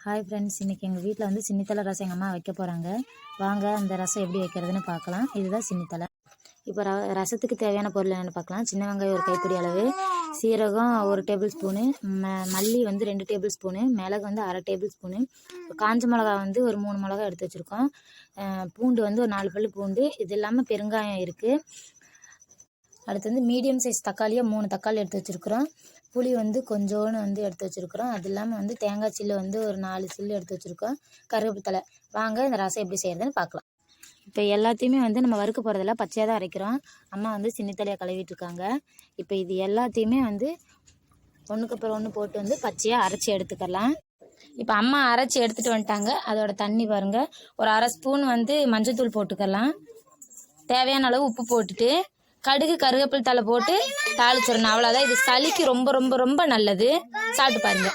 Hi friends, இன்றைக்கி எங்கள் வீட்டில் வந்து சின்னித்தலை ரசம் எங்கள் அம்மா வைக்க போகிறாங்க. வாங்க அந்த ரசம் எப்படி வைக்கிறதுன்னு பார்க்கலாம். இதுதான் சின்னித்தலை. இப்போ ரசத்துக்கு தேவையான பொருள் என்னென்னு பார்க்கலாம். சின்ன வெங்காயம் ஒரு கைப்பிடி அளவு, சீரகம் 1 டேபிள் ஸ்பூனு, மல்லி வந்து 2 டேபிள் ஸ்பூனு, மிளகு வந்து 1/2 டேபிள் ஸ்பூனு, காஞ்ச மிளகா வந்து ஒரு 3 மிளகா எடுத்து வச்சுருக்கோம். பூண்டு வந்து ஒரு 4 பல்லு பூண்டு. இது இல்லாமல் பெருங்காயம் இருக்குது. அடுத்து வந்து மீடியம் சைஸ் தக்காளியாக 3 தக்காளி எடுத்து வச்சுருக்குறோம். புளி வந்து கொஞ்சோன்னு வந்து எடுத்து வச்சுருக்குறோம். அது இல்லாமல் வந்து தேங்காய் சில்லு வந்து ஒரு 4 சில்லு எடுத்து வச்சுருக்கோம். கருவேப்பிலை. வாங்க இந்த ரசம் எப்படி செய்கிறதுன்னு பார்க்கலாம். இப்போ எல்லாத்தையுமே வந்து நம்ம வறுக்க போகிறதில்ல, பச்சையாக தான் அரைக்கிறோம். அம்மா வந்து சின்னித்தலையை கழுவிட்டுருக்காங்க. இப்போ இது எல்லாத்தையுமே வந்து ஒன்றுக்கு அப்புறம் ஒன்று போட்டு வந்து பச்சையாக அரைச்சி எடுத்துக்கலாம். இப்போ அம்மா அரைச்சி எடுத்துகிட்டு வந்துட்டாங்க. அதோட தண்ணி பாருங்கள். ஒரு 1/2 ஸ்பூன் வந்து மஞ்சள்தூள் போட்டுக்கலாம். தேவையான அளவு உப்பு போட்டுட்டு கடுகு கருவேப்பிலை தழை போட்டு தாளிச்சிடணும். அவ்வளோதான். இது சளிக்கு ரொம்ப ரொம்ப ரொம்ப நல்லது. சாப்பிட்டு பாருங்கள்.